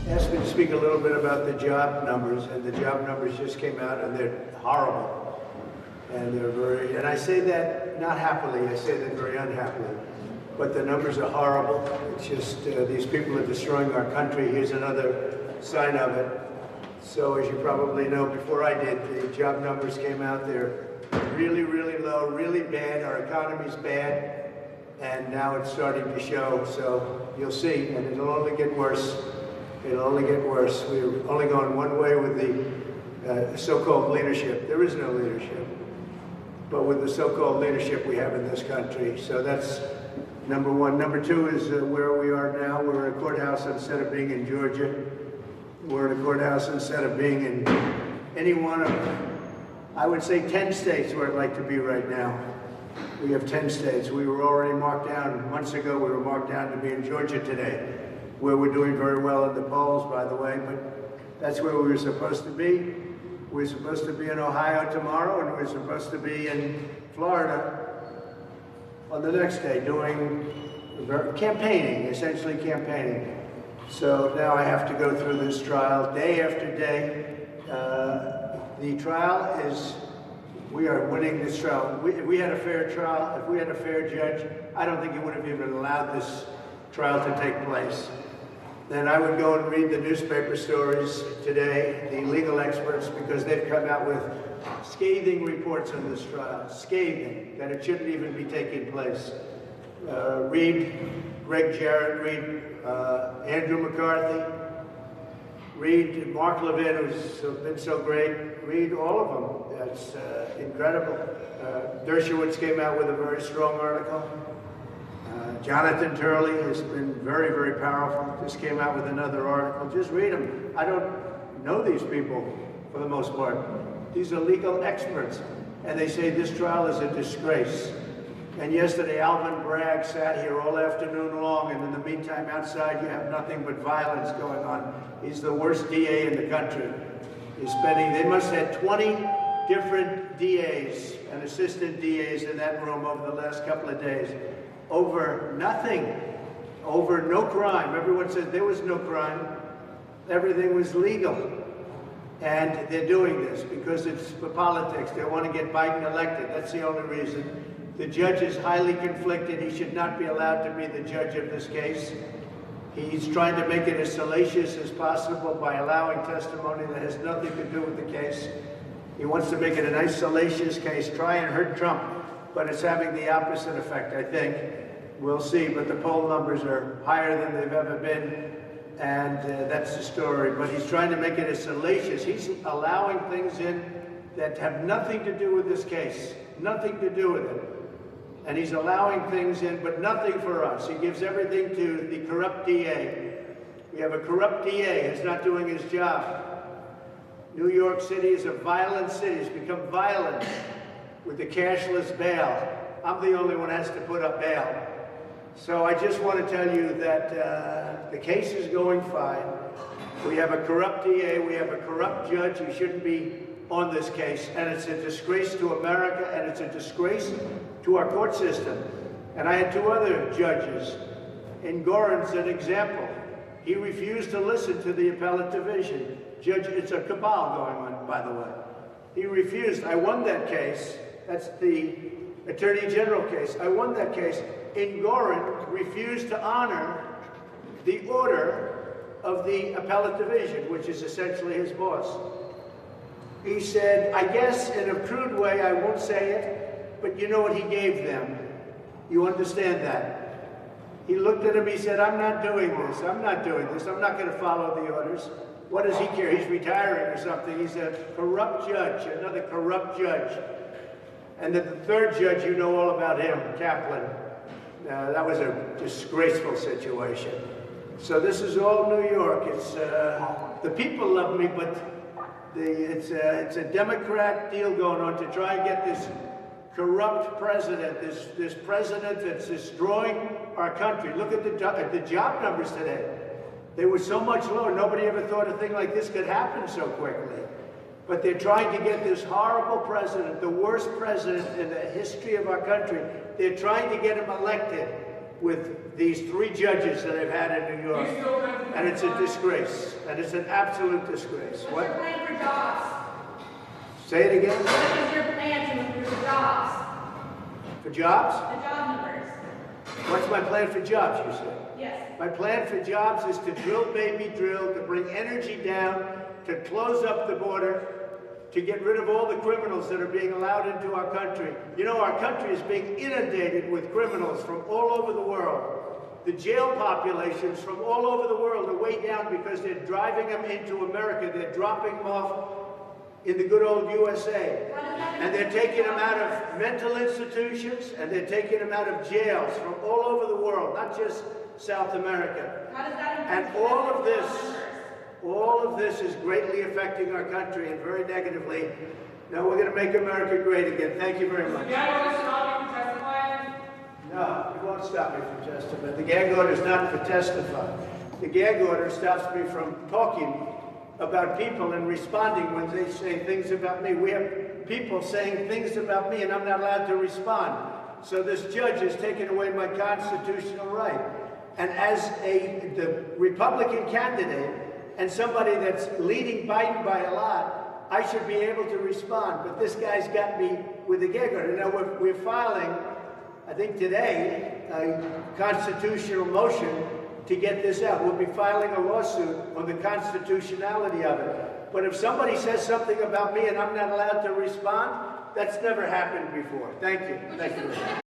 asked me to speak a little bit about the job numbers, and the job numbers just came out, and they're horrible. And they're very, and I say that not happily, I say that very unhappily. But the numbers are horrible. It's just these people are destroying our country. Here's another sign of it. So as you probably know, before I did, the job numbers came out. They're really, really low, really bad. Our economy's bad, and now it's starting to show. So you'll see, and it'll only get worse. It'll only get worse. We're only going one way with the so-called leadership. There is no leadership, but with the so-called leadership we have in this country. So that's number one. Number two is where we are now. We're in a courthouse instead of being in Georgia. We're in a courthouse instead of being in any one of, I would say, 10 states where I'd like to be right now. We have 10 states. We were already marked down months ago. We were marked down to be in Georgia today, where we're doing very well in the polls, by the way, but that's where we were supposed to be. We're supposed to be in Ohio tomorrow, and we're supposed to be in Florida on the next day doing campaigning, essentially campaigning. So now I have to go through this trial day after day. The trial is, we are winning this trial. If we had a fair trial, if we had a fair judge, I don't think he would have even allowed this trial to take place. Then I would go and read the newspaper stories today, the legal experts, because they've come out with scathing reports on this trial, scathing, that it shouldn't even be taking place. Read Greg Jarrett, read Andrew McCarthy, read Mark Levin, who's been so great, read all of them. That's incredible. Dershowitz came out with a very strong article. Jonathan Turley has been very, very powerful. Just came out with another article. Just read them. I don't know these people for the most part. These are legal experts. And they say this trial is a disgrace. And yesterday, Alvin Bragg sat here all afternoon long, and in the meantime, outside, you have nothing but violence going on. He's the worst DA in the country. He's spending, they must have had 20 different DAs and assistant DAs in that room over the last couple of days. Over nothing, over no crime. Everyone says there was no crime. Everything was legal. And they're doing this because it's for politics. They want to get Biden elected. That's the only reason. The judge is highly conflicted. He should not be allowed to be the judge of this case. He's trying to make it as salacious as possible by allowing testimony that has nothing to do with the case. He wants to make it a nice salacious case, try and hurt Trump, but it's having the opposite effect, I think. We'll see, but the poll numbers are higher than they've ever been, and that's the story. But he's trying to make it as salacious. He's allowing things in that have nothing to do with this case, nothing to do with it. And he's allowing things in, but nothing for us. He gives everything to the corrupt DA. We have a corrupt DA who's not doing his job. New York City is a violent city. It's become violent with the cashless bail. I'm the only one who has to put up bail. So I just want to tell you that the case is going fine. We have a corrupt DA. We have a corrupt judge who shouldn't be on this case. And it's a disgrace to America, and it's a disgrace to our court system. And I had two other judges. Engoron's an example. He refused to listen to the appellate division. Judge, it's a cabal going on, by the way. He refused. I won that case. That's the Attorney General case. I won that case. Engoron refused to honor the order of the appellate division, which is essentially his boss. He said, I guess in a crude way, I won't say it, but you know what he gave them. You understand that? He looked at him, he said, I'm not doing this. I'm not doing this. I'm not going to follow the orders. What does he care? He's retiring or something. He's a corrupt judge, another corrupt judge. And then the third judge, you know all about him, Kaplan. That was a disgraceful situation. So this is all New York. It's the people love me, but it's a Democrat deal going on to try and get this corrupt president, this president that's destroying our country. Look at the job numbers today. They were so much lower. Nobody ever thought a thing like this could happen so quickly. But they're trying to get this horrible president, the worst president in the history of our country, they're trying to get him elected with these three judges that they've had in New York. And it's a disgrace. And it's an absolute disgrace. What's your plan for jobs? Say it again. What is your plan to improve the jobs? For jobs? The job numbers. What's my plan for jobs, you say? Yes. My plan for jobs is to drill, baby, drill, to bring energy down, to close up the border, to get rid of all the criminals that are being allowed into our country. You know, our country is being inundated with criminals from all over the world. The jail populations from all over the world are way down because they're driving them into America. They're dropping them off in the good old USA. And they're taking them out of mental institutions, and they're taking them out of jails from all over the world, not just South America. And all of this is greatly affecting our country and very negatively. Now we're going to make America great again. Thank you very much. No, it won't stop me from testifying. The gag order is not for testifying. The gag order stops me from talking about people and responding when they say things about me. We have people saying things about me and I'm not allowed to respond. So this judge has taken away my constitutional right. And as the Republican candidate and somebody that's leading Biden by a lot, I should be able to respond. But this guy's got me with the gag order. Now we're filing, I think today, a constitutional motion to get this out. We'll be filing a lawsuit on the constitutionality of it. But if somebody says something about me and I'm not allowed to respond, that's never happened before. Thank you. Thank you.